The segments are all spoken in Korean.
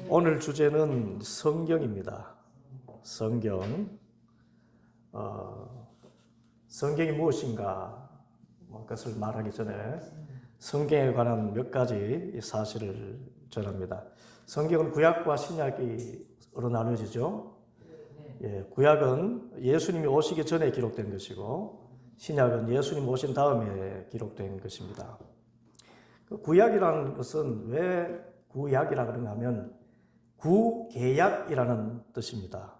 오늘 주제는 성경입니다. 성경. 성경이 무엇인가? 그것을 말하기 전에 성경에 관한 몇 가지 사실을 전합니다. 성경은 구약과 신약으로 나누어지죠. 구약은 예수님이 오시기 전에 기록된 것이고 신약은 예수님 오신 다음에 기록된 것입니다. 구약이라는 것은 왜 구약이라 그러냐 하면 구계약이라는 뜻입니다.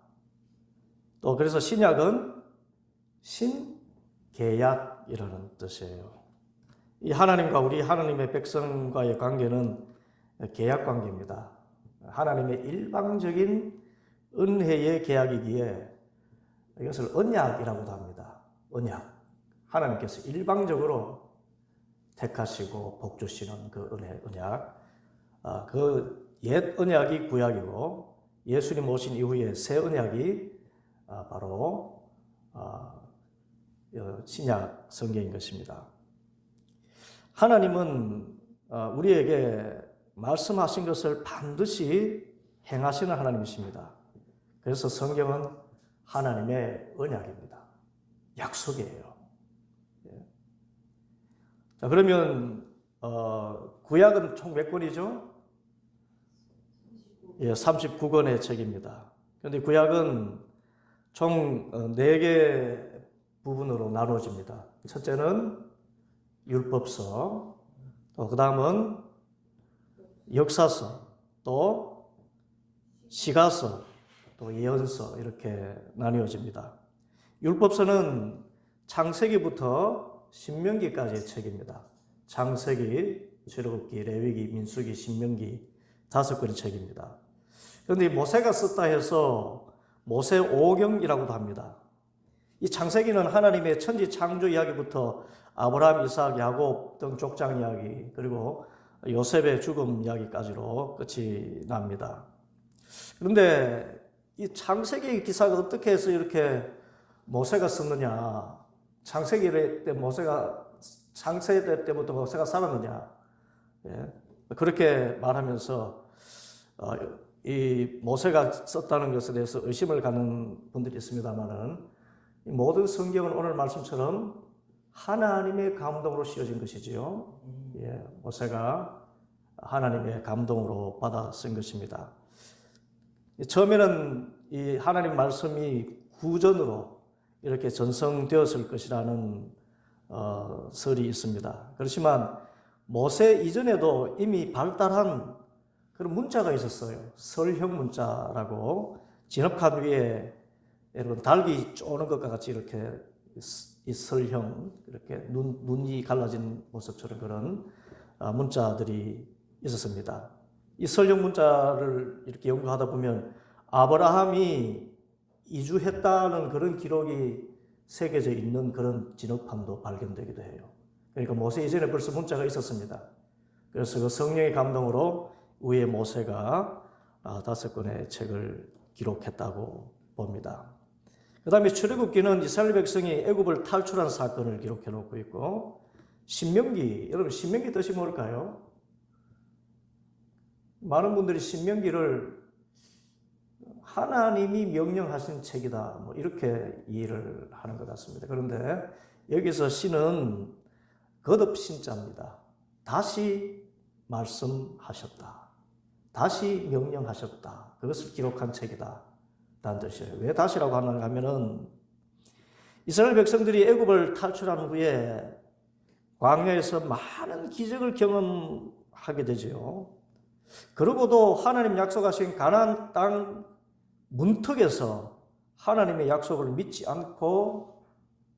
또 그래서 신약은 신계약이라는 뜻이에요. 이 하나님과 우리 하나님의 백성과의 관계는 계약 관계입니다. 하나님의 일방적인 은혜의 계약이기에 이것을 언약이라고도 합니다. 언약. 하나님께서 일방적으로 택하시고 복 주시는 그 언약. 그 옛 언약이 구약이고 예수님 오신 이후에 새 언약이 바로 신약 성경인 것입니다. 하나님은 우리에게 말씀하신 것을 반드시 행하시는 하나님이십니다. 그래서 성경은 하나님의 언약입니다. 약속이에요. 자, 그러면 구약은 총 몇 권이죠? 39권의 책입니다. 그런데 구약은 총 4개 부분으로 나누어집니다. 첫째는 율법서, 또 그 다음은 역사서, 또 시가서, 또 예언서 이렇게 나누어집니다. 율법서는 창세기부터 신명기까지의 책입니다. 창세기, 출애굽기, 레위기, 민수기, 신명기 5권의 책입니다. 그런데 모세가 썼다 해서 모세오경이라고도 합니다. 이 창세기는 하나님의 천지 창조 이야기부터 아브라함, 이삭, 야곱 등 족장 이야기, 그리고 요셉의 죽음 이야기까지로 끝이 납니다. 그런데 이 창세기 기사가 어떻게 해서 이렇게 모세가 썼느냐? 창세기 때부터 모세가 살았느냐? 그렇게 말하면서 이 모세가 썼다는 것에 대해서 의심을 갖는 분들이 있습니다만은 모든 성경은 오늘 말씀처럼 하나님의 감동으로 씌어진 것이지요. 모세가 하나님의 감동으로 받아 쓴 것입니다. 처음에는 이 하나님 말씀이 구전으로 이렇게 전성되었을 것이라는 설이 있습니다. 그렇지만 모세 이전에도 이미 발달한 그런 문자가 있었어요. 설형 문자라고 진흙판 위에 여러분 달기 쪼는 것과 같이 이렇게 이 설형 이렇게 눈이 갈라진 모습처럼 그런 문자들이 있었습니다. 이 설형 문자를 이렇게 연구하다 보면 아브라함이 이주했다는 그런 기록이 새겨져 있는 그런 진흙판도 발견되기도 해요. 그러니까 모세 이전에 벌써 문자가 있었습니다. 그래서 그 성령의 감동으로 위에 모세가 5권의 책을 기록했다고 봅니다. 그 다음에 출애굽기는 이스라엘 백성이 애굽을 탈출한 사건을 기록해 놓고 있고, 신명기, 여러분 신명기 뜻이 뭘까요? 많은 분들이 신명기를 하나님이 명령하신 책이다 뭐 이렇게 이해를 하는 것 같습니다. 그런데 여기서 신은 거듭 신자입니다. 다시 말씀하셨다. 다시 명령하셨다. 그것을 기록한 책이다. 라는 뜻이에요. 왜 다시라고 하는가 하면은 이스라엘 백성들이 애굽을 탈출한 후에 광야에서 많은 기적을 경험하게 되죠. 그러고도 하나님 약속하신 가나안 땅 문턱에서 하나님의 약속을 믿지 않고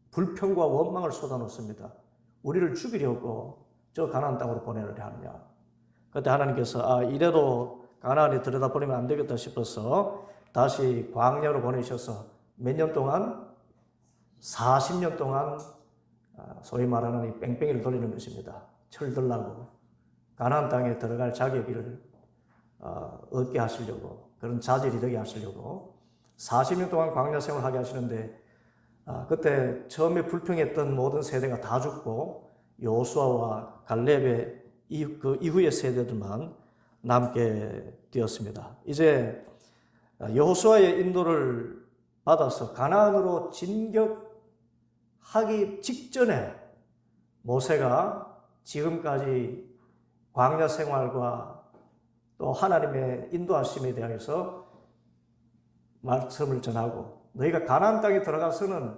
불평과 원망을 쏟아놓습니다. 우리를 죽이려고 저 가나안 땅으로 보내려고 하느냐. 그때 하나님께서 이래도 가나안에 들여다보내면 안 되겠다 싶어서 다시 광야로 보내셔서 몇 년 동안? 40년 동안 소위 말하는 이 뺑뺑이를 돌리는 것입니다. 철들라고 가나안 땅에 들어갈 자격을 얻게 하시려고, 그런 자질이 되게 하시려고 40년 동안 광야 생활을 하게 하시는데 그때 처음에 불평했던 모든 세대가 다 죽고 여호수아와 갈렙의 그 이후의 세대들만 남게 되었습니다. 이제 여호수아의 인도를 받아서 가나안으로 진격하기 직전에 모세가 지금까지 광야 생활과 또 하나님의 인도하심에 대해서 말씀을 전하고, 너희가 가나안 땅에 들어가서는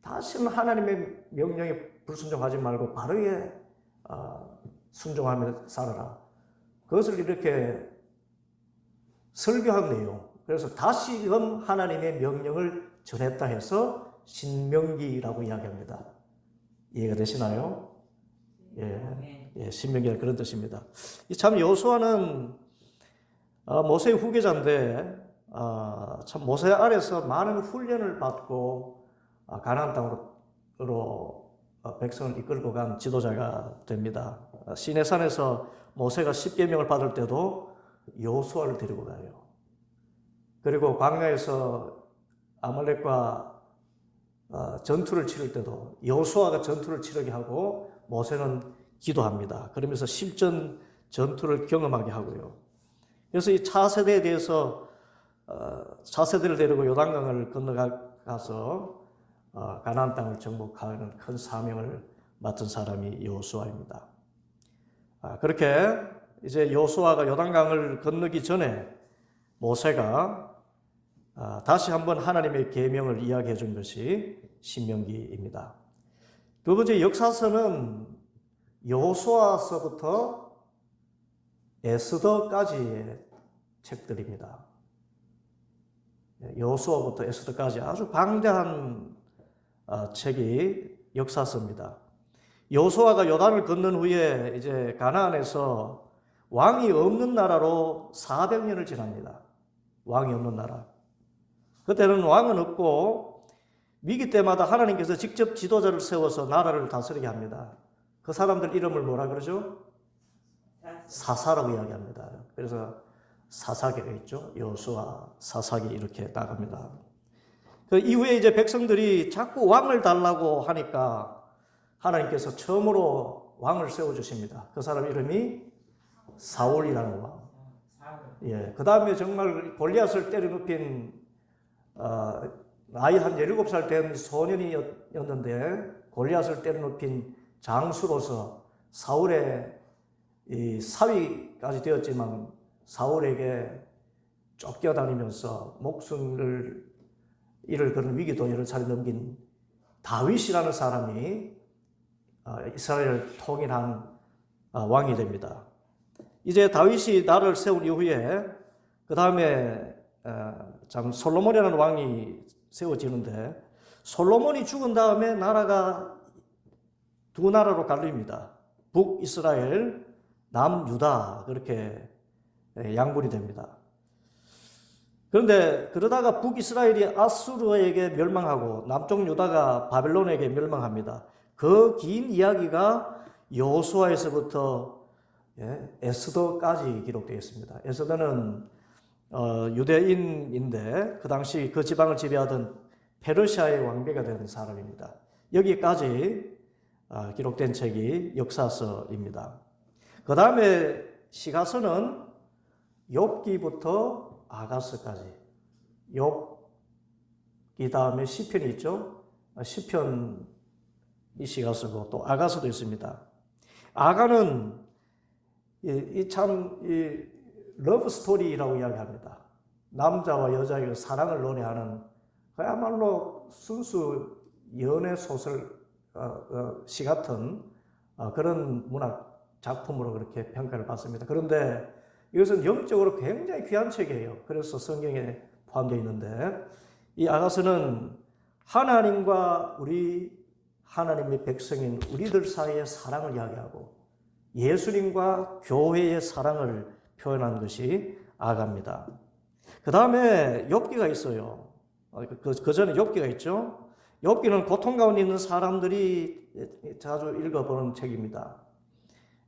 다시는 하나님의 명령에 불순종하지 말고 바르게 순종하며 살아라. 그것을 이렇게 설교한 내용. 그래서 다시금 하나님의 명령을 전했다 해서 신명기라고 이야기합니다. 이해가 되시나요? 예, 신명기가 그런 뜻입니다. 참 여호수아는 모세의 후계자인데 참 모세 아래서 많은 훈련을 받고 가나안 땅으로 백성을 이끌고 간 지도자가 됩니다. 시내산에서 모세가 십계명을 받을 때도 여호수아를 데리고 가요. 그리고 광야에서 아말렉과 전투를 치를 때도 여호수아가 전투를 치르게 하고 모세는 기도합니다. 그러면서 실전 전투를 경험하게 하고요. 그래서 이 차세대에 대해서 차세대를 데리고 요단강을 건너가서 가나안 땅을 정복하는 큰 사명을 맡은 사람이 여호수아입니다. 그렇게 이제 여호수아가 요단강을 건너기 전에 모세가 다시 한번 하나님의 계명을 이야기해 준 것이 신명기입니다. 두 번째 역사서는 여호수아서부터 에스더까지의 책들입니다. 여호수아부터 에스더까지 아주 방대한 책이 역사서입니다. 여호수아가 요단을 건넌 후에 이제 가나안에서 왕이 없는 나라로 400년을 지납니다. 왕이 없는 나라. 그때는 왕은 없고 위기 때마다 하나님께서 직접 지도자를 세워서 나라를 다스리게 합니다. 그 사람들 이름을 뭐라 그러죠? 사사라고 이야기합니다. 그래서 사사계가 있죠. 여호수아, 사사기 이렇게 나갑니다. 그 이후에 이제 백성들이 자꾸 왕을 달라고 하니까 하나님께서 처음으로 왕을 세워주십니다. 그 사람 이름이 사울이라는 왕. 예, 그 다음에 정말 골리앗을 때려눕힌 나이 한 17살 된 소년이었는데 골리앗을 때려눕힌 장수로서 사울의 이 사위까지 되었지만 사울에게 쫓겨다니면서 목숨을 잃을 그런 위기도 여러 차례 넘긴 다윗이라는 사람이 이스라엘을 통일한 왕이 됩니다. 이제 다윗이 나라를 세운 이후에 그 다음에 참 솔로몬이라는 왕이 세워지는데 솔로몬이 죽은 다음에 나라가 두 나라로 갈립니다. 북이스라엘, 남유다 그렇게 양분이 됩니다. 그런데 그러다가 북이스라엘이 아수르에게 멸망하고 남쪽 유다가 바벨론에게 멸망합니다. 그 긴 이야기가 여호수아에서부터 에스더까지 기록되어 있습니다. 에스더는 유대인인데 그 당시 그 지방을 지배하던 페르시아의 왕비가 된 사람입니다. 여기까지 기록된 책이 역사서입니다. 그 다음에 시가서는 욥기부터 아가서까지. 욥기 다음에 시편이 있죠. 시편이 시가서고 또 아가서도 있습니다. 아가는 참 러브 스토리라고 이야기합니다. 남자와 여자의 사랑을 노래하는 그야말로 순수 연애 소설 시 같은 그런 문학 작품으로 그렇게 평가를 받습니다. 그런데 이것은 영적으로 굉장히 귀한 책이에요. 그래서 성경에 포함되어 있는데 이 아가서는 하나님과 하나님의 백성인 우리들 사이의 사랑을 이야기하고 예수님과 교회의 사랑을 표현한 것이 아가입니다. 그 다음에 욥기가 있어요. 그 전에 욥기가 있죠. 욥기는 고통 가운데 있는 사람들이 자주 읽어보는 책입니다.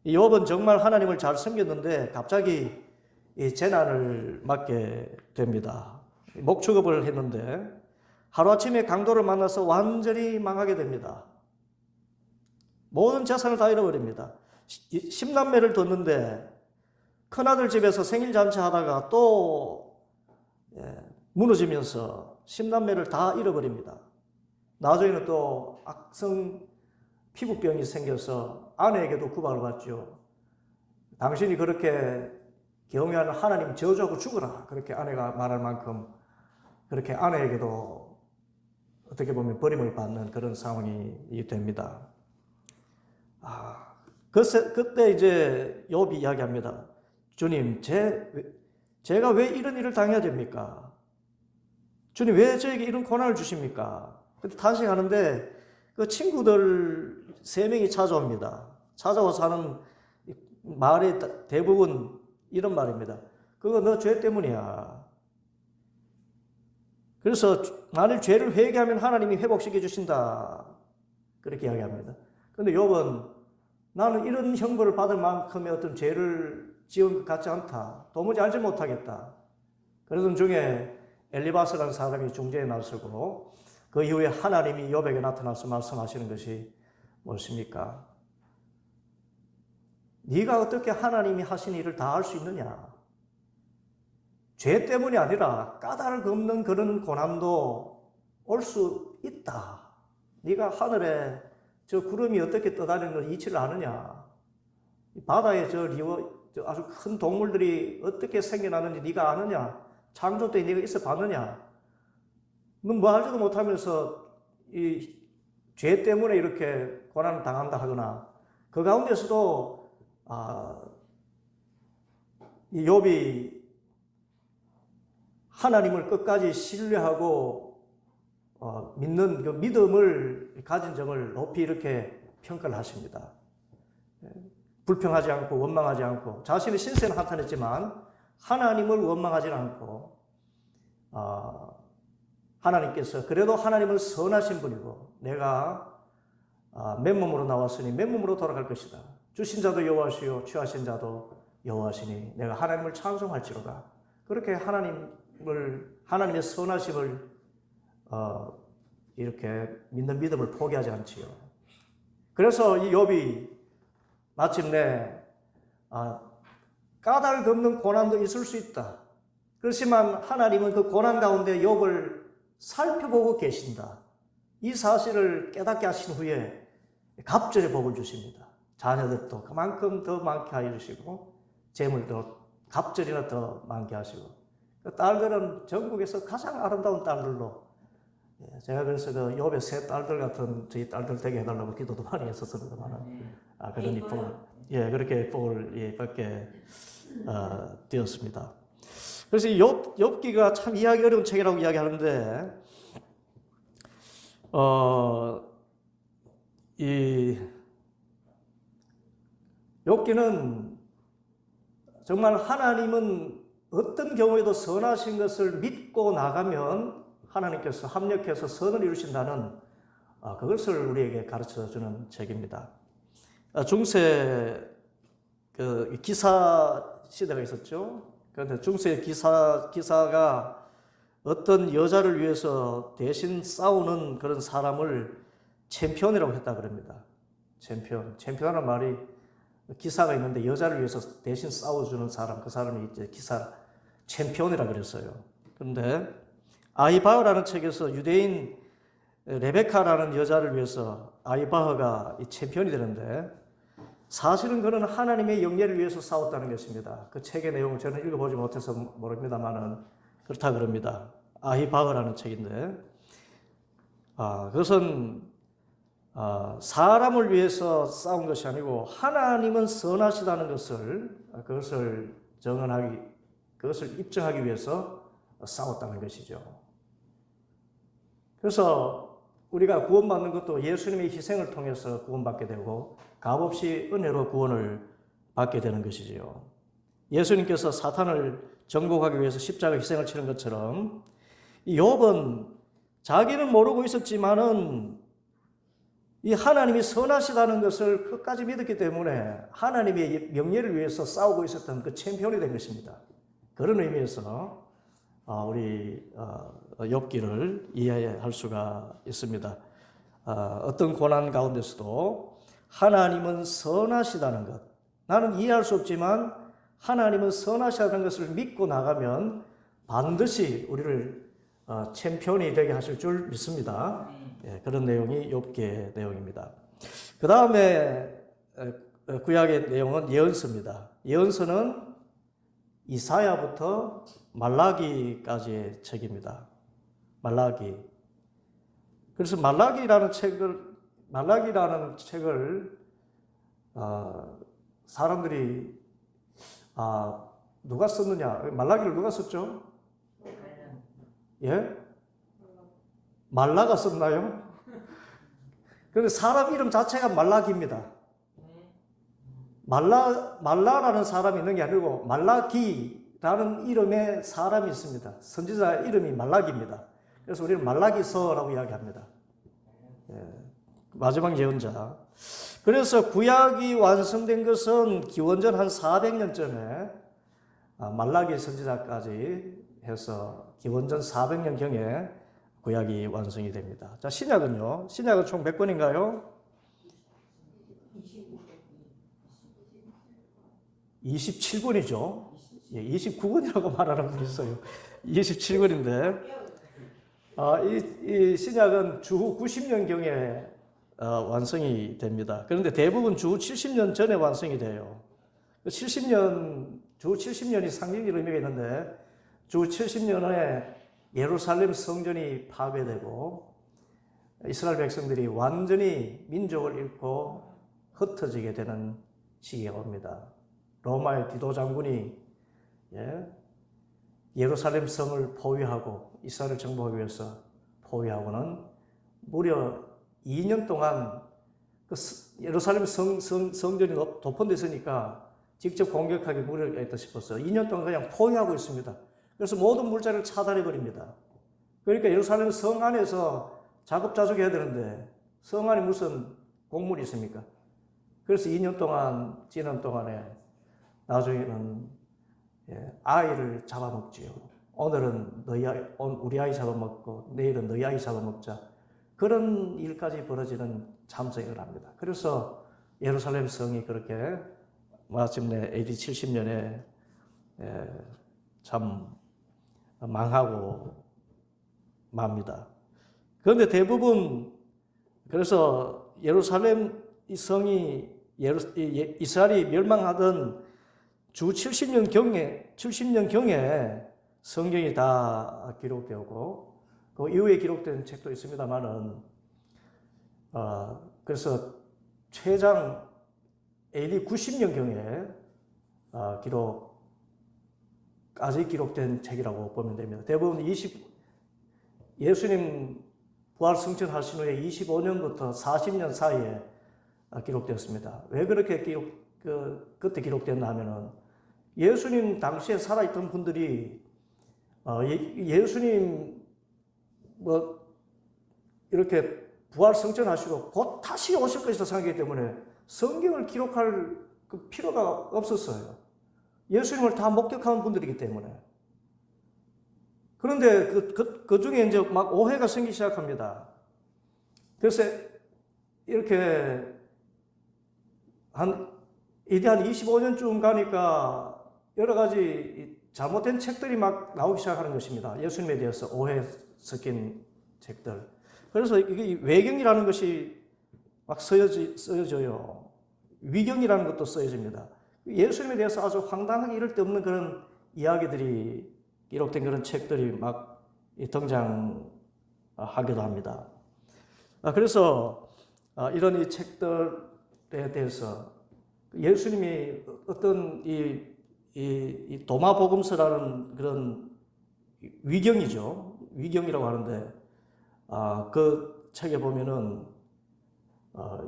이 욥은 정말 하나님을 잘 섬겼는데 갑자기 이 재난을 맞게 됩니다. 목축업을 했는데 하루아침에 강도를 만나서 완전히 망하게 됩니다. 모든 재산을 다 잃어버립니다. 10남매를 뒀는데 큰아들 집에서 생일 잔치 하다가 또 무너지면서 10남매를 다 잃어버립니다. 나중에는 또 악성 피부병이 생겨서 아내에게도 구박을 받죠. 당신이 그렇게 경외하는 하나님 저주하고 죽어라. 그렇게 아내가 말할 만큼 그렇게 아내에게도 어떻게 보면 버림을 받는 그런 상황이 됩니다. 그때 이제 욥이 이야기합니다. 주님, 제가 왜 이런 일을 당해야 됩니까? 주님, 왜 저에게 이런 고난을 주십니까? 그때 탄식하는데 그 친구들 3명이 찾아옵니다. 찾아와서 하는 말의 대부분 이런 말입니다. 그거 너 죄 때문이야. 그래서 만일 죄를 회개하면 하나님이 회복시켜 주신다. 그렇게 이야기합니다. 그런데 욥은 나는 이런 형벌을 받을 만큼의 어떤 죄를 지은 것 같지 않다. 도무지 알지 못하겠다. 그러던 중에 엘리바스라는 사람이 중재에 나서고 그 이후에 하나님이 욥에게 나타나서 말씀하시는 것이 무엇입니까? 네가 어떻게 하나님이 하신 일을 다 할 수 있느냐? 죄 때문이 아니라 까닭 없는 그런 고난도 올 수 있다. 네가 하늘에 저 구름이 어떻게 떠다니는 걸 이치를 아느냐? 바다에 저 아주 큰 동물들이 어떻게 생겨나는지 네가 아느냐? 창조 때 네가 있어 봤느냐? 넌 뭐 알지도 못하면서 이 죄 때문에 이렇게 고난을 당한다 하거나 그 가운데서도 이 욥이 하나님을 끝까지 신뢰하고 믿는 그 믿음을 가진 점을 높이 이렇게 평가를 하십니다. 불평하지 않고 원망하지 않고 자신의 신세는 한탄했지만 하나님을 원망하지 않고 하나님께서 그래도 하나님은 선하신 분이고 내가 맨몸으로 나왔으니 맨몸으로 돌아갈 것이다. 주신 자도 여호와시요 취하신 자도 여호와시니 내가 하나님을 찬송할지로다. 그렇게 하나님의 선하심을 이렇게 믿는 믿음을 포기하지 않지요. 그래서 이 욥이 마침내 까닭 없는 고난도 있을 수 있다. 그렇지만 하나님은 그 고난 가운데 욥을 살펴보고 계신다. 이 사실을 깨닫게 하신 후에 갑절의 복을 주십니다. 자녀들도 그만큼 더 많게 하여 주시고 재물도 갑절이나 더 많게 하시고 그 딸들은 전국에서 가장 아름다운 딸들로 제가 그래서 그 욥의 3 딸들 같은 저희 딸들 되게 해달라고 기도도 많이 했었습니다만 그런 이 복을 그렇게 복을 받게 되었습니다. 그래서 욥기가 참 이해하기 어려운 책이라고 이야기하는데 이 욥기는 정말 하나님은 어떤 경우에도 선하신 것을 믿고 나가면 하나님께서 합력해서 선을 이루신다는 그것을 우리에게 가르쳐주는 책입니다. 중세 그 기사 시대가 있었죠. 그런데 중세 기사가 어떤 여자를 위해서 대신 싸우는 그런 사람을 챔피언이라고 했다 그럽니다. 챔피언이라는 말이 기사가 있는데 여자를 위해서 대신 싸워주는 사람, 그 사람이 이제 기사 챔피언이라고 그랬어요. 그런데 아히바흐라는 책에서 유대인 레베카라는 여자를 위해서 아히바흐가 이 챔피언이 되는데 사실은 그는 하나님의 영예를 위해서 싸웠다는 것입니다. 그 책의 내용을 저는 읽어보지 못해서 모릅니다만은 그렇다 그럽니다. 아히바흐라는 책인데 그것은 사람을 위해서 싸운 것이 아니고 하나님은 선하시다는 그것을 그것을 입증하기 위해서 싸웠다는 것이죠. 그래서 우리가 구원받는 것도 예수님의 희생을 통해서 구원받게 되고 값없이 은혜로 구원을 받게 되는 것이지요. 예수님께서 사탄을 정복하기 위해서 십자가 희생을 치는 것처럼 이 욥은 자기는 모르고 있었지만은 이 하나님이 선하시다는 것을 끝까지 믿었기 때문에 하나님의 명예를 위해서 싸우고 있었던 그 챔피언이 된 것입니다. 그런 의미에서 우리 욥기를 이해할 수가 있습니다. 어떤 고난 가운데서도 하나님은 선하시다는 것, 나는 이해할 수 없지만 하나님은 선하시다는 것을 믿고 나가면 반드시 우리를 챔피언이 되게 하실 줄 믿습니다. 예, 그런 내용이 욥기의 내용입니다. 그 다음에 구약의 내용은 예언서입니다. 예언서는 이사야부터 말라기까지의 책입니다. 말라기. 그래서 말라기라는 책을 사람들이 누가 썼느냐? 말라기를 누가 썼죠? 예? 말라가 썼나요? 그런데 사람 이름 자체가 말라기입니다. 말라라는 사람이 있는 게 아니고 말라기라는 이름의 사람이 있습니다. 선지자 이름이 말라기입니다. 그래서 우리는 말라기서라고 이야기합니다. 예, 마지막 예언자. 그래서 구약이 완성된 것은 기원전 한 400년 전에 말라기 선지자까지 해서 기원전 400년경에 구약이 완성이 됩니다. 자, 신약은요? 신약은 총 몇 권인가요? 27권이죠. 예, 29권이라고 말하는 분이 있어요. 27권인데, 이 신약은 주후 90년경에 완성이 됩니다. 그런데 대부분 주후 70년 전에 완성이 돼요. 주후 70년이 상징적 의미가 있는데, 주후 70년에 예루살렘 성전이 파괴되고, 이스라엘 백성들이 완전히 민족을 잃고 흩어지게 되는 시기가 옵니다. 로마의 디도 장군이 예루살렘 성을 포위하고 이스라엘을 정복하기 위해서 포위하고는 무려 2년 동안 그 예루살렘 성전이 도폰돼 있으니까 직접 공격하기 무리가 있다 싶었어요. 2년 동안 그냥 포위하고 있습니다. 그래서 모든 물자를 차단해 버립니다. 그러니까 예루살렘 성 안에서 자급자족해야 되는데 성 안에 무슨 곡물이 있습니까? 그래서 2년 동안 지난 동안에 나중에는 아이를 잡아먹지요. 오늘은 우리 아이 잡아먹고 내일은 너희 아이 잡아먹자. 그런 일까지 벌어지는 참성을 합니다. 그래서 예루살렘 성이 그렇게 마침내 AD 70년에 참 망하고 맙니다. 그런데 대부분 그래서 예루살렘 성이 이스라엘이 멸망하던 주 70년경에 성경이 다 기록되었고 그 이후에 기록된 책도 있습니다만은 그래서 최장 AD 90년경에 기록까지 기록된 책이라고 보면 됩니다. 대부분 예수님 부활 승천하신 후에 25년부터 40년 사이에 기록되었습니다. 왜 그렇게 그때 기록됐나 하면은 예수님 당시에 살아있던 분들이 예수님 이렇게 부활 승천하시고 곧 다시 오실 것이다 생각하기 때문에 성경을 기록할 그 필요가 없었어요. 예수님을 다 목격한 분들이기 때문에. 그런데 그 중에 이제 막 오해가 생기기 시작합니다. 그래서 이렇게 이제 한 25년쯤 가니까 여러 가지 잘못된 책들이 막 나오기 시작하는 것입니다. 예수님에 대해서 오해 섞인 책들. 그래서 이게 외경이라는 것이 막 쓰여져요. 위경이라는 것도 쓰여집니다. 예수님에 대해서 아주 황당하게 이럴 데 없는 그런 이야기들이 기록된 그런 책들이 막 등장하기도 합니다. 그래서 이런 이 책들에 대해서 예수님이 어떤 이 도마복음서라는 그런 위경이죠. 위경이라고 하는데 그 책에 보면은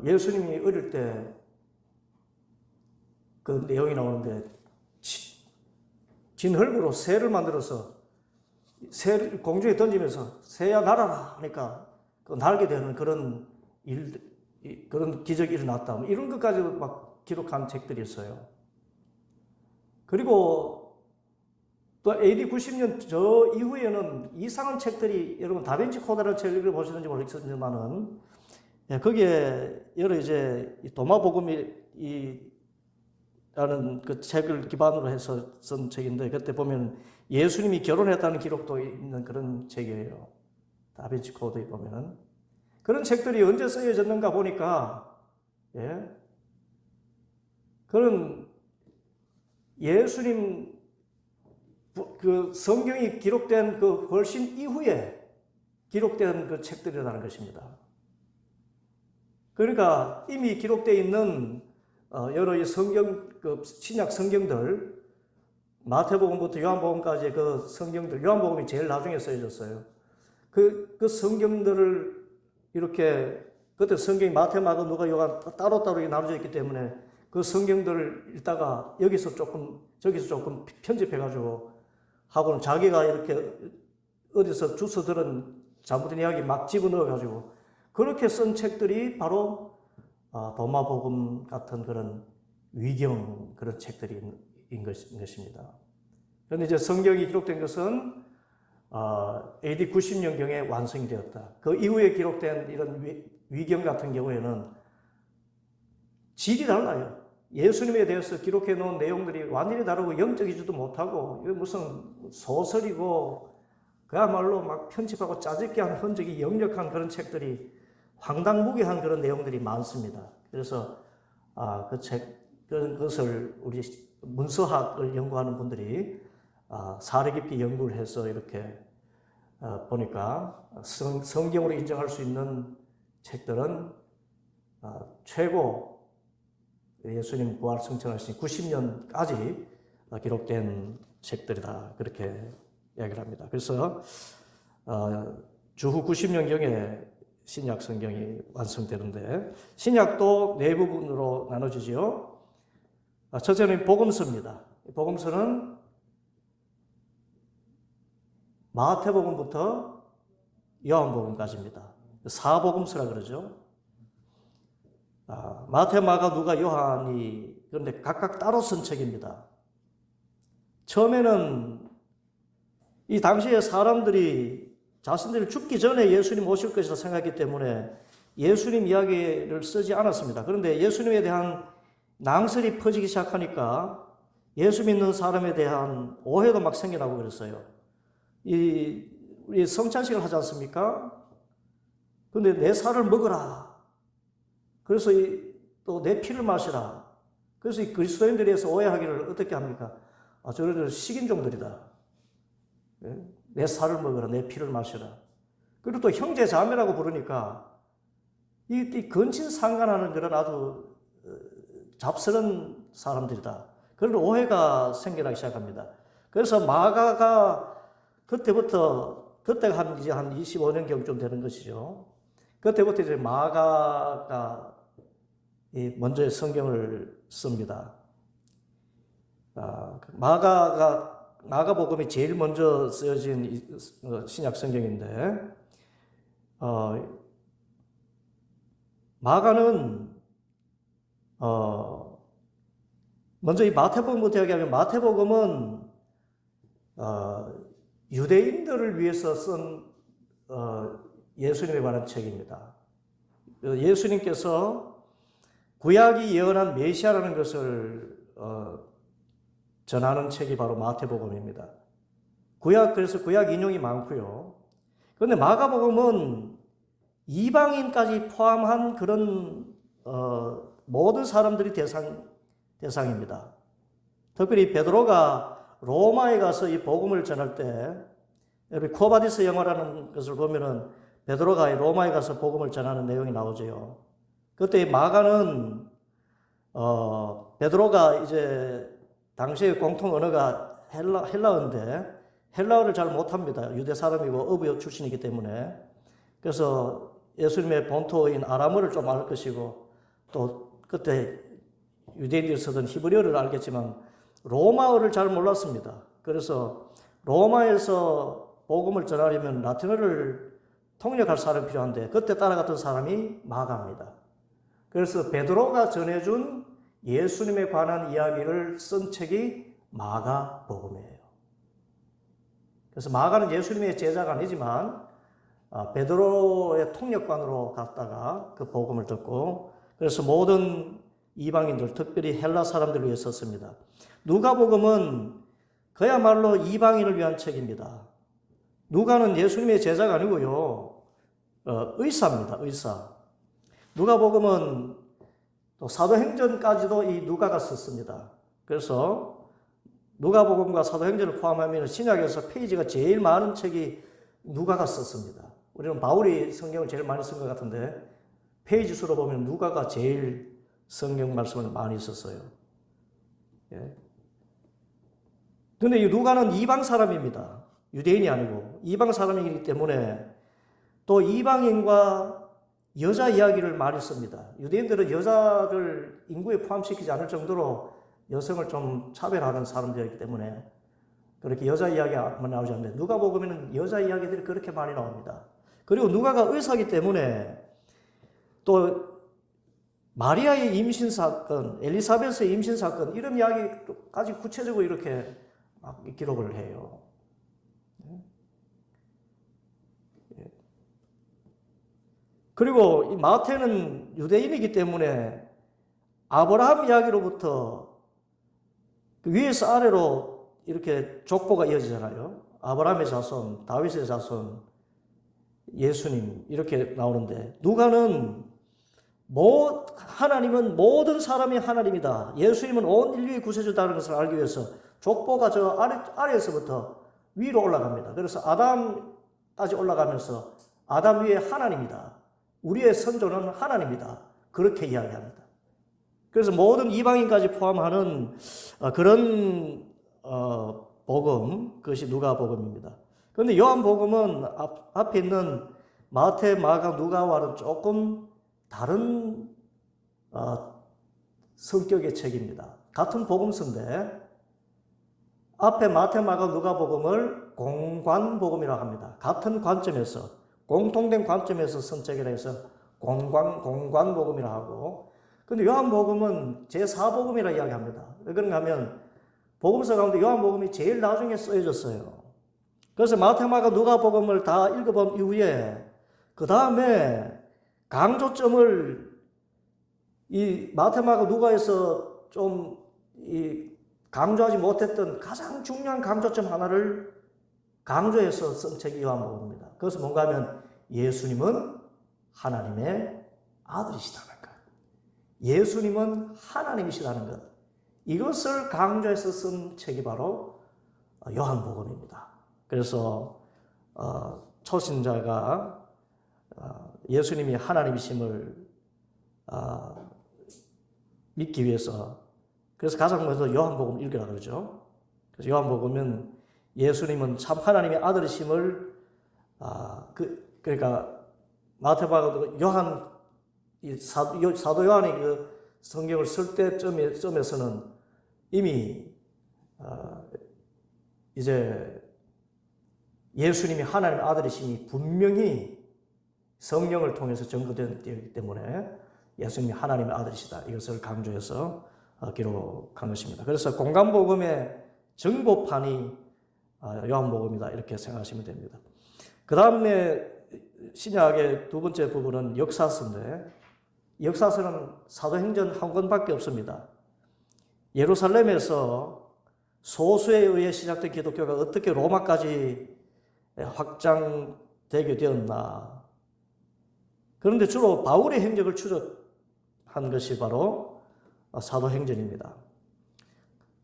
예수님이 어릴 때 그 내용이 나오는데 진흙으로 새를 만들어서 새를 공중에 던지면서 새야 날아라 하니까 그 날게 되는 그런 그런 기적이 일어났다. 이런 것까지도 막 기록한 책들이 있어요. 그리고 또 AD 90년 저 이후에는 이상한 책들이 여러분 다빈치 코드라는 책을 보시는지 모르겠지만은 거기에 여러 이제 도마복음이 라는 그 책을 기반으로 해서 쓴 책인데, 그때 보면 예수님이 결혼했다는 기록도 있는 그런 책이에요. 다빈치 코드에 보면은. 그런 책들이 언제 쓰여졌는가 보니까, 예, 그런 예수님 그 성경이 기록된 그 훨씬 이후에 기록된 그 책들이라는 것입니다. 그러니까 이미 기록되어 있는 여러 성경, 그 신약 성경들, 마태복음부터 요한복음까지 그 성경들, 요한복음이 제일 나중에 써졌어요. 그 성경들을 이렇게, 그때 성경이 마태, 마가, 누가, 요한 따로따로 나눠져 있기 때문에 그 성경들을 읽다가 여기서 조금, 저기서 조금 편집해가지고 하고는 자기가 이렇게 어디서 주워 들은 잘못된 이야기 막 집어넣어가지고 그렇게 쓴 책들이 바로 도마복음 같은 그런 위경 그런 책들인 것입니다. 그런데 이제 성경이 기록된 것은 AD 90년경에 완성이 되었다. 그 이후에 기록된 이런 위경 같은 경우에는 질이 달라요. 예수님에 대해서 기록해 놓은 내용들이 완전히 다르고 영적이지도 못하고 이거 무슨 소설이고 그야말로 막 편집하고 짜집게 한 흔적이 역력한 그런 책들이 황당무계한 그런 내용들이 많습니다. 그래서 그것을 우리 문서학을 연구하는 분들이 사려 깊이 연구를 해서 이렇게 보니까 성경으로 인정할 수 있는 책들은 최고 예수님 부활 승천하신 90년까지 기록된 책들이다. 그렇게 이야기를 합니다. 그래서 주후 90년경에 신약 성경이 완성되는데 신약도 네 부분으로 나눠지지요. 첫째는 복음서입니다. 복음서는 마태복음부터 요한복음까지입니다. 사복음서라 그러죠. 마태, 마가, 누가, 요한이 그런데 각각 따로 쓴 책입니다. 처음에는 이 당시에 사람들이 자신들이 죽기 전에 예수님 오실 것이라 생각했기 때문에 예수님 이야기를 쓰지 않았습니다. 그런데 예수님에 대한 낭설이 퍼지기 시작하니까 예수 믿는 사람에 대한 오해도 막 생겨나고 그랬어요. 우리 성찬식을 하지 않습니까? 근데 내 살을 먹어라. 그래서 또 내 피를 마시라. 그래서 이 그리스도인들에서 오해하기를 어떻게 합니까? 저들은 식인종들이다. 내 살을 먹어라, 내 피를 마시라. 그리고 또 형제 자매라고 부르니까 이 근친 상간하는 그런 아주 잡스러운 사람들이다. 그런 오해가 생겨나기 시작합니다. 그래서 마가가 그때가 이제 한 25년경쯤 되는 것이죠. 그때부터 이제 마가가 먼저 성경을 씁니다. 마가복음이 제일 먼저 쓰여진 신약 성경인데, 마가는 먼저 이 마태복음부터 이야기하면 마태복음은 유대인들을 위해서 쓴 예수님에 관한 책입니다. 예수님께서 구약이 예언한 메시아라는 것을 전하는 책이 바로 마태복음입니다. 그래서 구약 인용이 많고요. 그런데 마가복음은 이방인까지 포함한 그런 모든 사람들이 대상입니다. 특별히 베드로가 로마에 가서 이 복음을 전할 때, 여러분 코바디스 영화라는 것을 보면은 베드로가 로마에 가서 복음을 전하는 내용이 나오죠. 그때 마가는 베드로가 이제 당시의 공통 언어가 헬라어인데 헬라어를 잘 못합니다. 유대 사람이고 어부 출신이기 때문에. 그래서 예수님의 본토인 아람어를 좀 알 것이고 또 그때 유대인들이 쓰던 히브리어를 알겠지만 로마어를 잘 몰랐습니다. 그래서 로마에서 복음을 전하려면 라틴어를 통역할 사람이 필요한데 그때 따라갔던 사람이 마가입니다. 그래서 베드로가 전해준 예수님에 관한 이야기를 쓴 책이 마가복음이에요. 그래서 마가는 예수님의 제자가 아니지만 베드로의 통역관으로 갔다가 그 복음을 듣고 그래서 모든 이방인들, 특별히 헬라 사람들을 위해 썼습니다. 누가복음은 그야말로 이방인을 위한 책입니다. 누가는 예수님의 제자가 아니고요, 의사입니다. 의사. 누가복음은 또 사도행전까지도 이 누가가 썼습니다. 그래서 누가복음과 사도행전을 포함하면 신약에서 페이지가 제일 많은 책이 누가가 썼습니다. 우리는 바울이 성경을 제일 많이 쓴 것 같은데 페이지 수로 보면 누가가 제일 성경 말씀을 많이 썼어요. 예. 근데 이 누가는 이방 사람입니다. 유대인이 아니고 이방 사람이기 때문에 또 이방인과 여자 이야기를 많이 씁니다. 유대인들은 여자를 인구에 포함시키지 않을 정도로 여성을 좀 차별하는 사람들이기 때문에 그렇게 여자 이야기만 나오지 않는데 누가복음에는 여자 이야기들이 그렇게 많이 나옵니다. 그리고 누가가 의사이기 때문에 또 마리아의 임신 사건, 엘리사벳의 임신 사건 이런 이야기까지 구체적으로 이렇게 막 기록을 해요. 그리고 이 마태는 유대인이기 때문에 아브라함 이야기로부터 위에서 아래로 이렇게 족보가 이어지잖아요. 아브라함의 자손, 다윗의 자손, 예수님 이렇게 나오는데 누가는 하나님은 모든 사람이 하나님이다. 예수님은 온 인류의 구세주다는 것을 알기 위해서 족보가 저 아래에서부터 위로 올라갑니다. 그래서 아담까지 올라가면서 아담 위에 하나님이다. 우리의 선조는 하나님이다. 그렇게 이야기합니다. 그래서 모든 이방인까지 포함하는 그런 복음, 그것이 누가복음입니다. 그런데 요한복음은 앞에 있는 마태, 마가, 누가와는 조금 다른 성격의 책입니다. 같은 복음서인데 앞에 마태, 마가, 누가복음을 공관복음이라고 합니다. 같은 관점에서 공통된 관점에서 쓴 책이라 해서 공관복음이라고 하고 근데 요한복음은 제4복음이라고 이야기합니다. 왜 그런가 하면 복음서 가운데 요한복음이 제일 나중에 쓰여졌어요. 그래서 마태, 마가, 누가복음을 다 읽어본 이후에 그 다음에 강조점을 이 마태, 마가, 누가에서 좀 강조하지 못했던 가장 중요한 강조점 하나를 강조해서 쓴 책이 요한복음입니다. 그것은 뭔가 하면 예수님은 하나님의 아들이시다는 것. 예수님은 하나님이시다는 것. 이것을 강조해서 쓴 책이 바로 요한복음입니다. 그래서 초신자가 예수님이 하나님이심을 믿기 위해서 그래서 가장 먼저 요한복음 읽으라 그러죠. 그래서 요한복음은 예수님은 참 하나님의 아들이심을 그러니까 마태복음 요한 사도 요한이 그 성경을 쓸 때쯤에서는 이미 이제 예수님이 하나님의 아들이심이 분명히 성령을 통해서 증거되기 때문에 예수님이 하나님의 아들이시다. 이것을 강조해서 기록한 것입니다. 그래서 공관복음의 정보판이 요한복음이다. 이렇게 생각하시면 됩니다. 그 다음에 신약의 두 번째 부분은 역사서인데 역사서는 사도행전 한 권밖에 없습니다. 예루살렘에서 소수에 의해 시작된 기독교가 어떻게 로마까지 확장되게 되었나. 그런데 주로 바울의 행적을 추적한 것이 바로 사도행전입니다.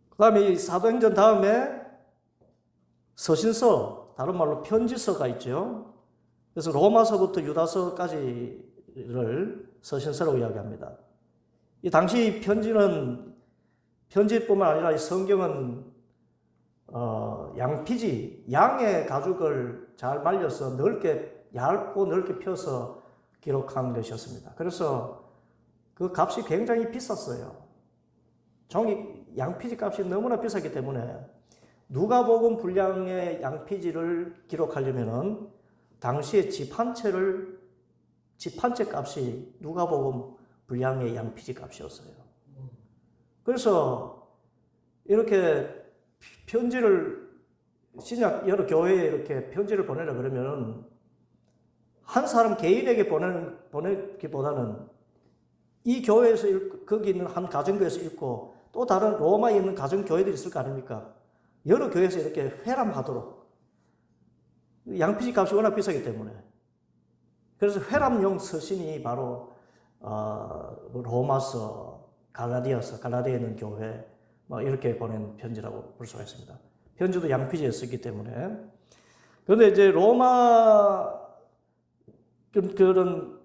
그 다음에 이 사도행전 다음에 서신서, 다른 말로 편지서가 있죠. 그래서 로마서부터 유다서까지를 서신서라고 이야기합니다. 이 당시 편지뿐만 아니라 이 성경은 양피지, 양의 가죽을 잘 말려서 얇고 넓게 펴서 기록한 것이었습니다. 그래서 그 값이 굉장히 비쌌어요. 양피지 값이 너무나 비쌌기 때문에 누가복음 분량의 양피지를 기록하려면은 당시에 집 한 채 값이 누가복음 분량의 양피지 값이었어요. 그래서 이렇게 편지를 신약 여러 교회에 이렇게 편지를 보내려 그러면은 한 사람 개인에게 보내기보다는 이 교회에서 거기 있는 한 가정교회에서 읽고 또 다른 로마에 있는 가정교회들이 있을 거 아닙니까? 여러 교회에서 이렇게 회람하도록. 양피지 값이 워낙 비싸기 때문에. 그래서 회람용 서신이 바로 로마서, 갈라디아서, 갈라디아에 있는 교회 이렇게 보낸 편지라고 볼 수가 있습니다. 편지도 양피지에 쓰기 때문에. 그런데 이제 로마 그런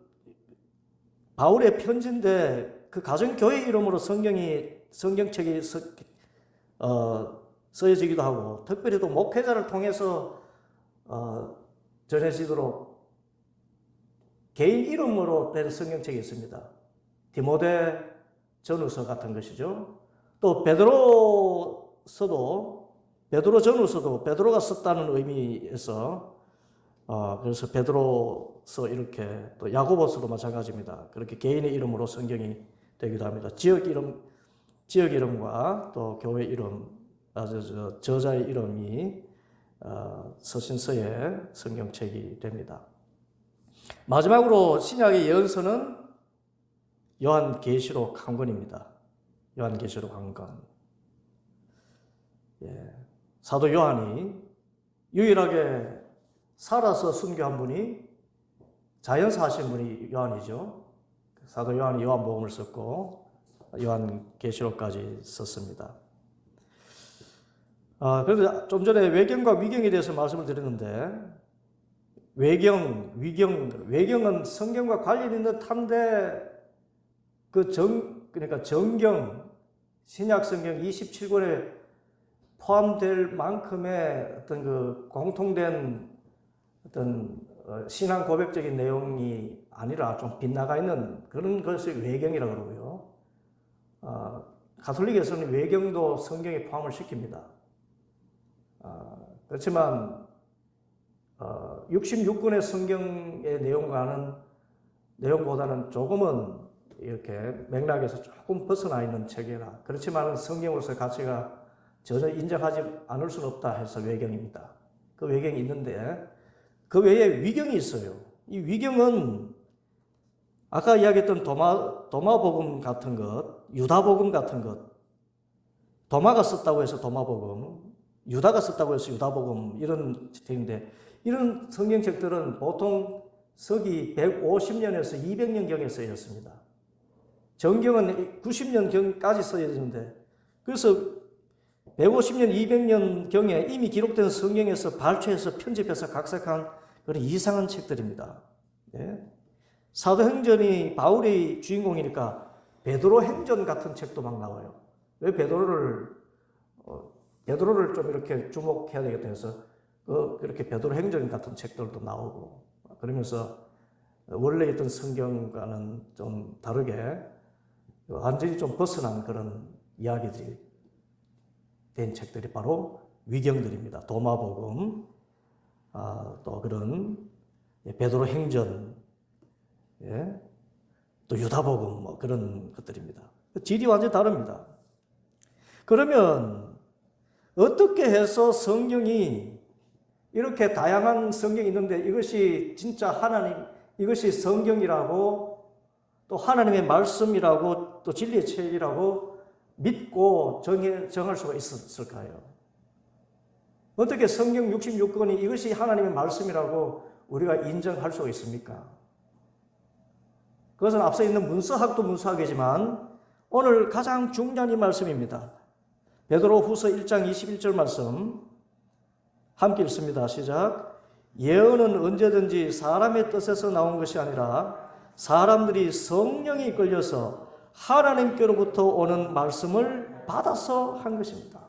바울의 편지인데 그 가정교회 이름으로 성경책이 쓰여지기도 하고 특별히 또 목회자를 통해서 전해지도록 개인 이름으로 된 성경책이 있습니다. 디모데 전후서 같은 것이죠. 또 베드로 전후서도 베드로가 썼다는 의미에서 그래서 베드로서 이렇게 또 야고보서도 마찬가지입니다. 그렇게 개인의 이름으로 성경이 되기도 합니다. 지역 이름과 또 교회 이름, 저자의 이름이 서신서의 성경책이 됩니다. 마지막으로 신약의 예언서는 요한계시록 한 권입니다. 요한계시록 한 권. 사도 요한이 유일하게 살아서 순교한 분이 자연사 하신 분이 요한이죠. 사도 요한이 요한복음을 썼고 요한계시록까지 썼습니다. 그런데 좀 전에 외경과 위경에 대해서 말씀을 드렸는데 외경은 성경과 관련 있는 듯한데 그러니까 정경, 신약 성경 27권에 포함될 만큼의 어떤 그 공통된 어떤 신앙 고백적인 내용이 아니라 좀 빗나가 있는 그런 것을 외경이라고 그러고요. 가톨릭에서는 외경도 성경에 포함을 시킵니다. 그렇지만 66권의 성경의 내용보다는 조금은 이렇게 맥락에서 조금 벗어나 있는 책이라 그렇지만 성경으로서의 가치가 전혀 인정하지 않을 수는 없다 해서 외경입니다. 그 외경이 있는데 그 외에 위경이 있어요. 이 위경은 아까 이야기했던 도마복음 같은 것, 유다복음 같은 것, 도마가 썼다고 해서 도마복음, 유다가 썼다고 해서 유다복음 이런 책인데 이런 성경책들은 보통 서기 150년에서 200년경에 쓰였습니다. 정경은 90년경까지 써야되는데 그래서 150년, 200년경에 이미 기록된 성경에서 발췌해서 편집해서 각색한 그런 이상한 책들입니다. 네. 사도행전이 바울이 주인공이니까 베드로 행전 같은 책도 막 나와요. 왜 베드로를 좀 이렇게 주목해야 되겠다 해서 그렇게 베드로 행전 같은 책들도 나오고 그러면서 원래 있던 성경과는 좀 다르게 완전히 좀 벗어난 그런 이야기들이 된 책들이 바로 위경들입니다. 도마복음, 또 그런 베드로 행전, 또 유다복음 그런 것들입니다. 질이 완전히 다릅니다. 그러면 어떻게 해서 성경이 이렇게 다양한 성경이 있는데 이것이 진짜 이것이 성경이라고 또 하나님의 말씀이라고 또 진리의 책이라고 믿고 정할 수가 있었을까요? 어떻게 성경 66권이 이것이 하나님의 말씀이라고 우리가 인정할 수가 있습니까? 그것은 앞서 있는 문서학도 문서학이지만 오늘 가장 중요한 이 말씀입니다. 베드로후서 1장 21절 말씀 함께 읽습니다. 시작. 예언은 언제든지 사람의 뜻에서 나온 것이 아니라 사람들이 성령이 이끌려서 하나님께로부터 오는 말씀을 받아서 한 것입니다.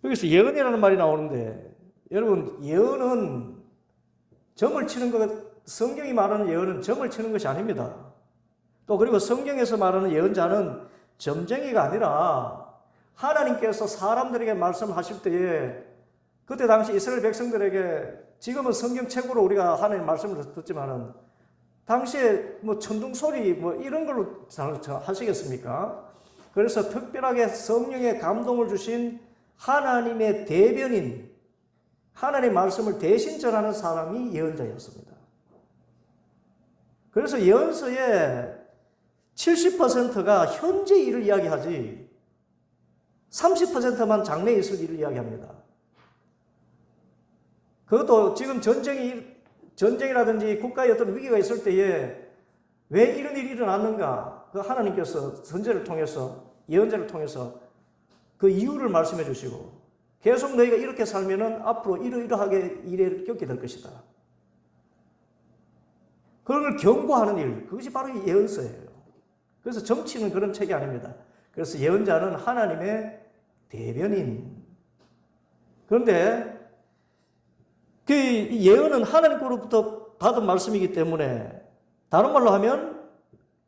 여기서 예언이라는 말이 나오는데 여러분 예언은 점을 치는 성경이 말하는 예언은 점을 치는 것이 아닙니다. 또 그리고 성경에서 말하는 예언자는 점쟁이가 아니라 하나님께서 사람들에게 말씀하실 때에 그때 당시 이스라엘 백성들에게 지금은 성경책으로 우리가 하나님 말씀을 듣지만은 당시에 천둥소리 이런 걸로 하시겠습니까? 그래서 특별하게 성령의 감동을 주신 하나님의 대변인, 하나님의 말씀을 대신 전하는 사람이 예언자였습니다. 그래서 예언서의 70%가 현재 일을 이야기하지 30%만 장래에 있을 일을 이야기합니다. 그것도 지금 전쟁이라든지 국가의 어떤 위기가 있을 때에 왜 이런 일이 일어났는가? 그 하나님께서 선지자를 통해서, 예언자를 통해서 그 이유를 말씀해 주시고, 계속 너희가 이렇게 살면은 앞으로 이러이러하게 일을 겪게 될 것이다. 그런 걸 경고하는 일, 그것이 바로 이 예언서예요. 그래서 정치는 그런 책이 아닙니다. 그래서 예언자는 하나님의 대변인. 그런데 그 예언은 하나님으로부터 받은 말씀이기 때문에, 다른 말로 하면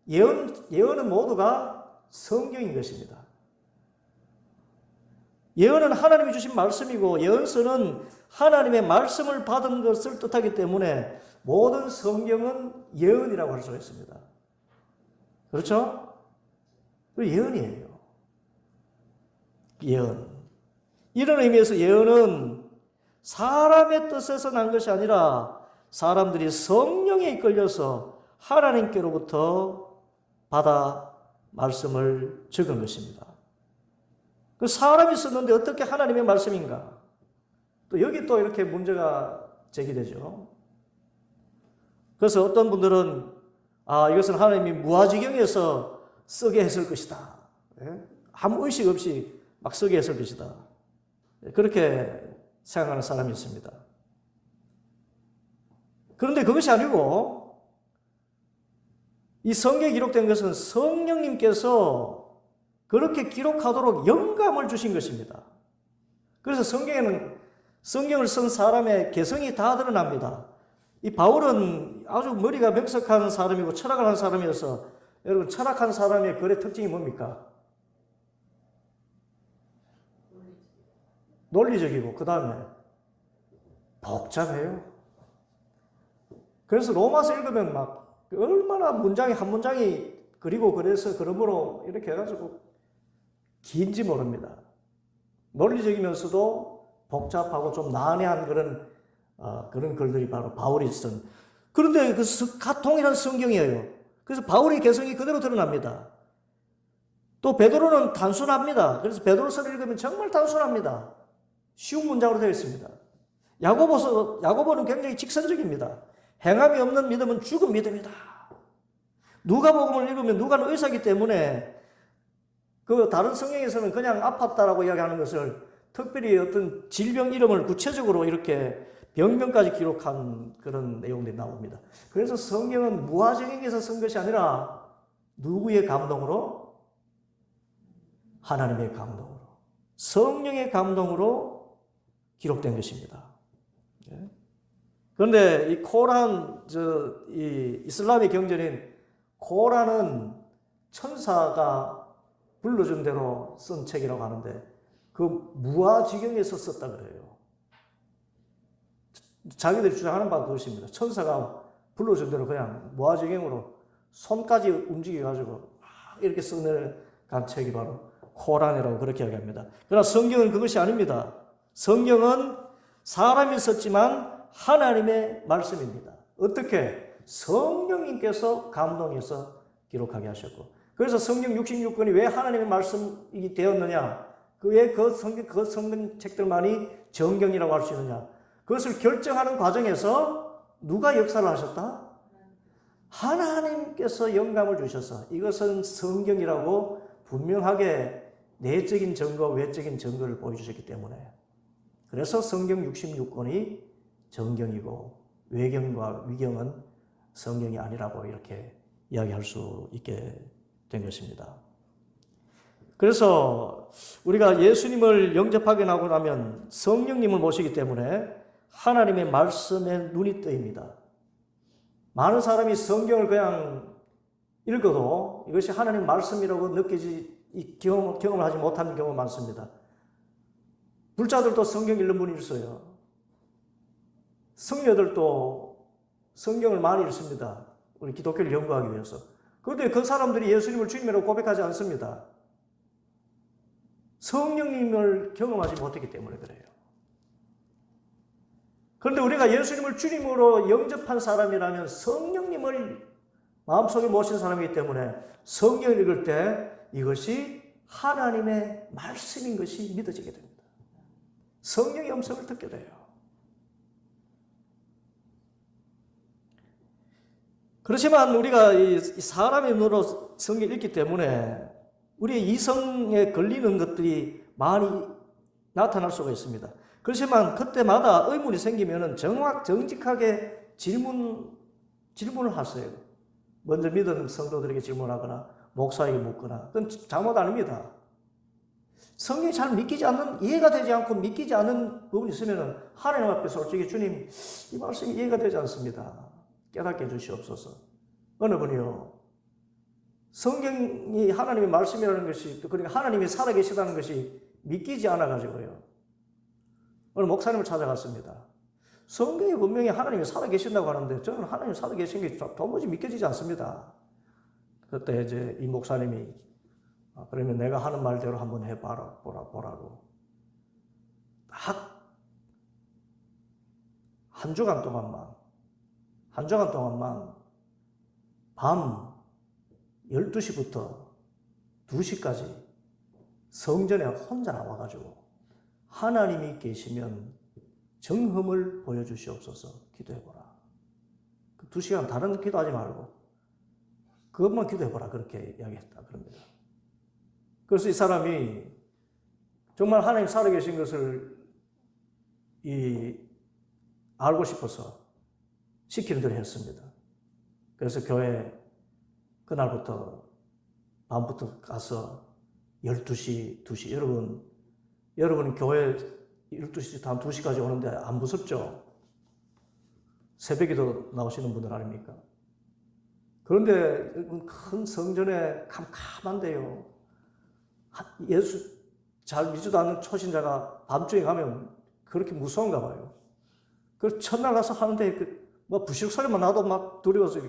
예언은 모두가 성경인 것입니다. 예언은 하나님이 주신 말씀이고 예언서는 하나님의 말씀을 받은 것을 뜻하기 때문에 모든 성경은 예언이라고 할 수가 있습니다. 그렇죠? 예언이에요. 예언. 이런 의미에서 예언은 사람의 뜻에서 난 것이 아니라 사람들이 성령에 이끌려서 하나님께로부터 받아 말씀을 적은 것입니다. 그 사람이 썼는데 어떻게 하나님의 말씀인가? 또 여기 또 이렇게 문제가 제기되죠. 그래서 어떤 분들은 이것은 하나님이 무아지경에서 쓰게 했을 것이다. 아무 의식 없이 막 쓰게 했을 것이다. 그렇게 생각하는 사람이 있습니다. 그런데 그것이 아니고 이 성경에 기록된 것은 성령님께서 그렇게 기록하도록 영감을 주신 것입니다. 그래서 성경에는 성경을 쓴 사람의 개성이 다 드러납니다. 이 바울은 아주 머리가 명석한 사람이고 철학을 한 사람이어서, 여러분 철학한 사람의 글의 특징이 뭡니까? 논리적이고 그 다음에 복잡해요. 그래서 로마서 읽으면 막 얼마나 문장이 한 문장이 그리고 그래서 그러므로 이렇게 해가지고 긴지 모릅니다. 논리적이면서도 복잡하고 좀 난해한 그런 글들이 바로 바울이 쓴. 그런데 그 가통이라는 성경이에요. 그래서 바울의 개성이 그대로 드러납니다. 또 베드로는 단순합니다. 그래서 베드로서를 읽으면 정말 단순합니다. 쉬운 문장으로 되어 있습니다. 야고보는 굉장히 직선적입니다. 행함이 없는 믿음은 죽은 믿음이다. 누가복음을 읽으면 누가는 의사이기 때문에 그 다른 성경에서는 그냥 아팠다라고 이야기하는 것을 특별히 어떤 질병 이름을 구체적으로 이렇게 병명까지 기록한 그런 내용들이 나옵니다. 그래서 성경은 무아정에게서 쓴 것이 아니라 누구의 감동으로? 하나님의 감동으로, 성령의 감동으로 기록된 것입니다. 그런데 이 코란, 이 이슬람의 경전인 코란은 천사가 불러준 대로 쓴 책이라고 하는데 그 무아지경에서 썼다 그래요. 자기들이 주장하는 바가 그것입니다. 천사가 불러준 대로 그냥 무아지경으로 손까지 움직여가지고 이렇게 써내간 책이 바로 코란이라고 그렇게 이야기합니다. 그러나 성경은 그것이 아닙니다. 성경은 사람이 썼지만 하나님의 말씀입니다. 어떻게? 성령님께서 감동해서 기록하게 하셨고, 그래서 성경 66권이 왜 하나님의 말씀이 되었느냐? 왜 그 성경책들만이 정경이라고 할 수 있느냐? 그것을 결정하는 과정에서 누가 역사를 하셨다? 하나님께서 영감을 주셔서 이것은 성경이라고 분명하게 내적인 증거, 외적인 증거를 보여주셨기 때문에, 그래서 성경 66권이 정경이고 외경과 위경은 성경이 아니라고 이렇게 이야기할 수 있게 된 것입니다. 그래서 우리가 예수님을 영접하게 나고 나면 성령님을 모시기 때문에 하나님의 말씀에 눈이 뜨입니다. 많은 사람이 성경을 그냥 읽어도 이것이 하나님 말씀이라고 경험을 하지 못하는 경우가 많습니다. 불자들도 성경 읽는 분이 있어요. 성녀들도 성경을 많이 읽습니다. 우리 기독교를 연구하기 위해서. 그런데 그 사람들이 예수님을 주님이라고 고백하지 않습니다. 성령님을 경험하지 못했기 때문에 그래요. 그런데 우리가 예수님을 주님으로 영접한 사람이라면 성령님을 마음속에 모신 사람이기 때문에 성경을 읽을 때 이것이 하나님의 말씀인 것이 믿어지게 됩니다. 성령의 음성을 듣게 돼요. 그렇지만 우리가 이 사람의 눈으로 성경을 읽기 때문에 우리의 이성에 걸리는 것들이 많이 나타날 수가 있습니다. 그렇지만 그때마다 의문이 생기면 정직하게 질문을 하세요. 먼저 믿은 성도들에게 질문하거나 목사에게 묻거나 그건 잘못 아닙니다. 성경이 잘 믿기지 않는, 이해가 되지 않고 믿기지 않는 부분이 있으면 하나님 앞에 솔직히 주님, 이 말씀이 이해가 되지 않습니다. 깨닫게 해주시옵소서. 어느 분이요, 성경이 하나님의 말씀이라는 것이, 그러니까 하나님이 살아계시다는 것이 믿기지 않아가지고요, 오늘 목사님을 찾아갔습니다. 성경이 분명히 하나님이 살아계신다고 하는데 저는 하나님이 살아계신 게 도무지 믿겨지지 않습니다. 그때 이제 이 목사님이 그러면 내가 하는 말대로 한번 보라고 딱 한 주간 동안만 밤 12시부터 2시까지 성전에 혼자 나와가지고 하나님이 계시면 정흠을 보여주시옵소서 기도해보라. 2시간 다른 기도하지 말고 그것만 기도해보라. 그렇게 이야기했다. 그럽니다. 그래서 이 사람이 정말 하나님 살아계신 것을 알고 싶어서 시키는 대로 했습니다. 그래서 교회 그날부터 밤부터 가서 12시, 2시, 여러분 교회 12시부터 한 2시까지 오는데 안 무섭죠? 새벽에도 나오시는 분들 아닙니까? 그런데 큰 성전에 캄캄한데요. 예수 잘 믿지도 않는 초신자가 밤중에 가면 그렇게 무서운가 봐요. 그래서 첫날 가서 하는데 뭐 부식 소리만 나도 막 두려워서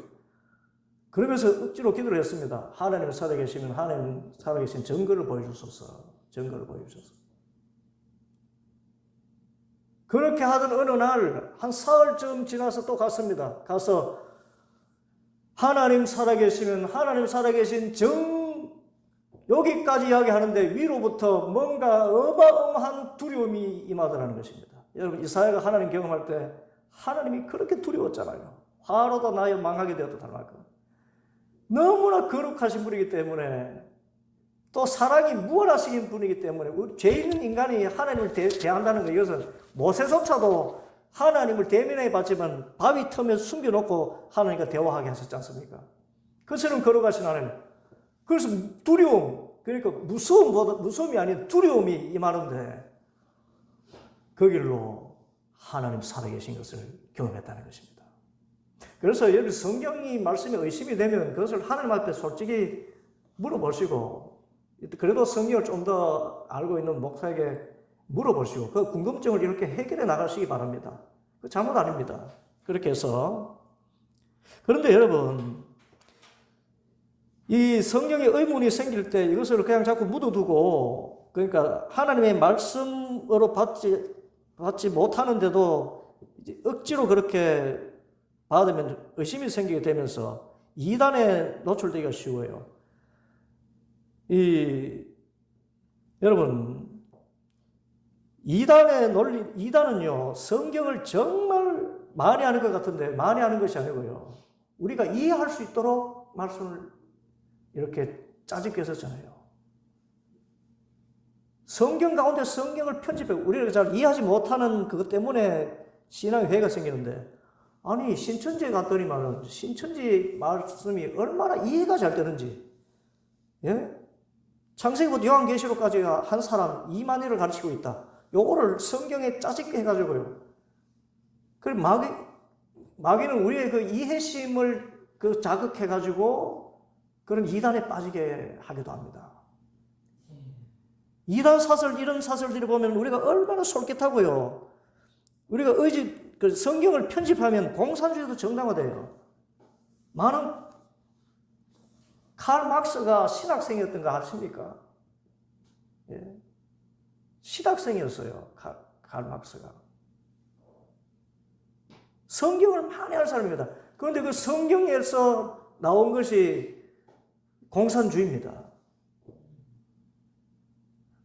그러면서 억지로 기도를 했습니다. 하나님 살아계시면 하나님 살아계신 증거를 보여주소서. 증거를 보여주소서. 그렇게 하던 어느 날 한 사흘쯤 지나서 또 갔습니다. 가서 하나님 살아계시면 하나님 살아계신 여기까지 이야기하는데 위로부터 뭔가 어마어마한 두려움이 임하더라는 것입니다. 여러분 이사야가 하나님 경험할 때 하나님이 그렇게 두려웠잖아요. 화로도 나여 망하게 되었다 닮았고 너무나 거룩하신 분이기 때문에 또 사랑이 무한하신 분이기 때문에 우리 죄 있는 인간이 하나님을 대한다는 것, 이것은 모세조차도 하나님을 대면해 봤지만 바위 틈에 숨겨놓고 하나님과 대화하게 하셨지 않습니까? 그처럼 거룩하신 하나님. 그래서 두려움, 그러니까 무서움이 아닌 두려움이 임하는데 그 길로 하나님 살아계신 것을 경험했다는 것입니다. 그래서 여기 성경이 말씀에 의심이 되면 그것을 하나님 앞에 솔직히 물어보시고, 그래도 성경을 좀 더 알고 있는 목사에게 물어보시고 그 궁금증을 이렇게 해결해 나가시기 바랍니다. 그 잘못 아닙니다. 그렇게 해서, 그런데 여러분 이 성경에 의문이 생길 때 이것을 그냥 자꾸 묻어두고, 그러니까 하나님의 말씀으로 받지 못하는데도 이제 억지로 그렇게 받으면 의심이 생기게 되면서 이단에 노출되기가 쉬워요. 여러분, 이단의 논리, 이단은요, 성경을 정말 많이 아는 것 같은데 많이 아는 것이 아니고요, 우리가 이해할 수 있도록 말씀을 이렇게 짜집게 했었잖아요. 성경 가운데 성경을 편집해 우리가 잘 이해하지 못하는 그것 때문에 신앙의 회의가 생기는데, 아니 신천지에 갔더니만 신천지 말씀이 얼마나 이해가 잘 되는지, 예? 창세기부터 요한계시록까지 한 사람 2만여를 가르치고 있다. 요거를 성경에 짜집게 해가지고요. 그리고 마귀는 우리의 그 이해심을 자극해가지고 그런 이단에 빠지게 하기도 합니다. 이단 사설, 이런 사설들이 보면 우리가 얼마나 솔깃하고요. 우리가 성경을 편집하면 공산주의도 정당화돼요. 많은 칼 막스가 신학생이었던 거 아십니까? 예. 신학생이었어요. 칼 막스가. 성경을 많이 알 사람입니다. 그런데 그 성경에서 나온 것이 공산주의입니다.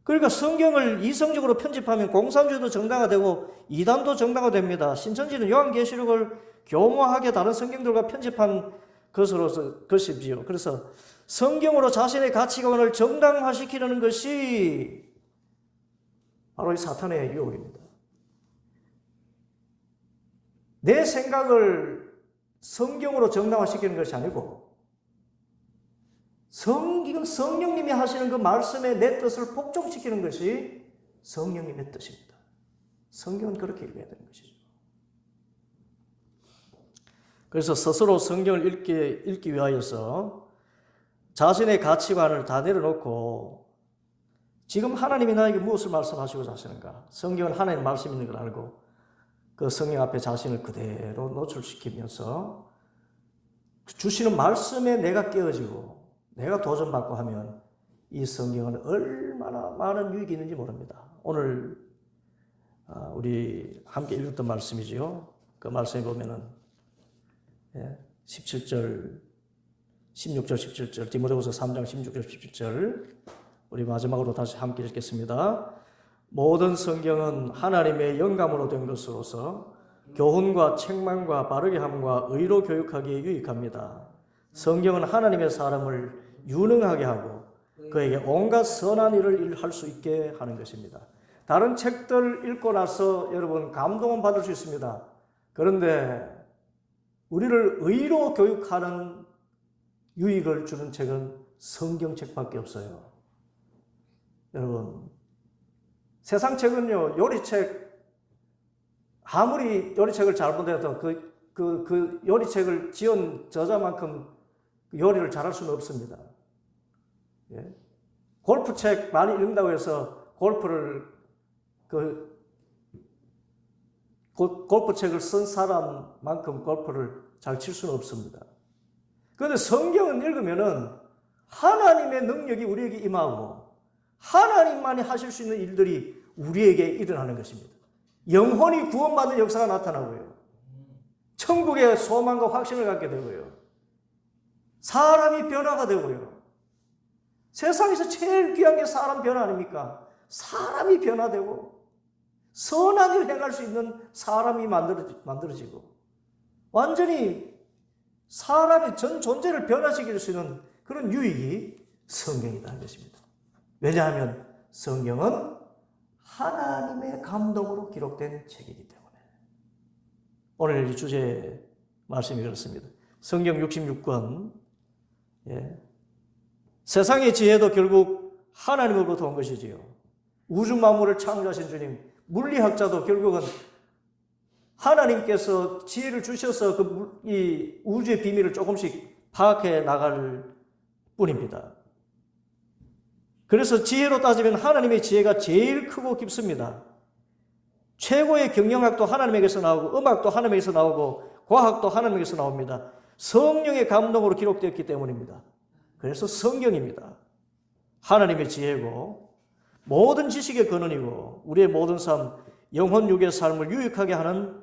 그러니까 성경을 이성적으로 편집하면 공산주의도 정당화되고 이단도 정당화됩니다. 신천지는 요한계시록을 교모하게 다른 성경들과 편집한 것이지요. 그래서 성경으로 자신의 가치관을 정당화시키려는 것이 바로 이 사탄의 유혹입니다. 내 생각을 성경으로 정당화시키는 것이 아니고 성령님이 하시는 그 말씀에 내 뜻을 복종시키는 것이 성령님의 뜻입니다. 성경은 그렇게 읽어야 되는 것이죠. 그래서 스스로 성경을 읽기 위하여서 자신의 가치관을 다 내려놓고 지금 하나님이 나에게 무엇을 말씀하시고자 하시는가? 성경은 하나님 말씀이 있는 걸 알고 그 성령 앞에 자신을 그대로 노출시키면서 주시는 말씀에 내가 깨어지고 내가 도전받고 하면 이 성경은 얼마나 많은 유익이 있는지 모릅니다. 오늘 우리 함께 읽었던 말씀이지요. 그 말씀에 보면은 16절 17절 디모데후서 3장 16절 17절 우리 마지막으로 다시 함께 읽겠습니다. 모든 성경은 하나님의 영감으로 된 것으로서 교훈과 책망과 바르게 함과 의로 교육하기에 유익합니다. 성경은 하나님의 사람을 유능하게 하고 그에게 온갖 선한 일을 할 수 있게 하는 것입니다. 다른 책들 읽고 나서 여러분 감동은 받을 수 있습니다. 그런데 우리를 의로 교육하는 유익을 주는 책은 성경책밖에 없어요. 여러분 세상 책은요, 요리책, 아무리 요리책을 잘 본다해도 그 요리책을 지은 저자만큼 요리를 잘할 수는 없습니다. 예? 골프책 많이 읽는다고 해서 골프책을 쓴 사람만큼 골프를 잘 칠 수는 없습니다. 그런데 성경은 읽으면은 하나님의 능력이 우리에게 임하고 하나님만이 하실 수 있는 일들이 우리에게 일어나는 것입니다. 영혼이 구원받는 역사가 나타나고요. 천국의 소망과 확신을 갖게 되고요. 사람이 변화가 되고요. 세상에서 제일 귀한 게 사람 변화 아닙니까? 사람이 변화되고 선한 일을 행할 수 있는 사람이 만들어지고 완전히 사람의 전 존재를 변화시킬 수 있는 그런 유익이 성경이라는 것입니다. 왜냐하면 성경은 하나님의 감동으로 기록된 책이기 때문에. 오늘 이 주제의 말씀이 그렇습니다. 성경 66권 세상의 지혜도 결국 하나님으로부터 온 것이지요. 우주 만물을 창조하신 주님, 물리학자도 결국은 하나님께서 지혜를 주셔서 이 우주의 비밀을 조금씩 파악해 나갈 뿐입니다. 그래서 지혜로 따지면 하나님의 지혜가 제일 크고 깊습니다. 최고의 경영학도 하나님에게서 나오고 음악도 하나님에게서 나오고 과학도 하나님에게서 나옵니다. 성령의 감동으로 기록되었기 때문입니다. 그래서 성경입니다. 하나님의 지혜고 모든 지식의 근원이고 우리의 모든 삶, 영혼 육의 삶을 유익하게 하는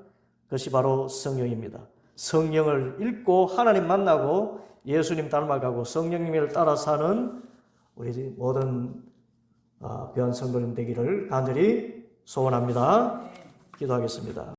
것이 바로 성경입니다. 성경을 읽고 하나님 만나고 예수님 닮아가고 성령님을 따라 사는 우리 모든 귀한 성도님 되기를 간절히 소원합니다. 기도하겠습니다.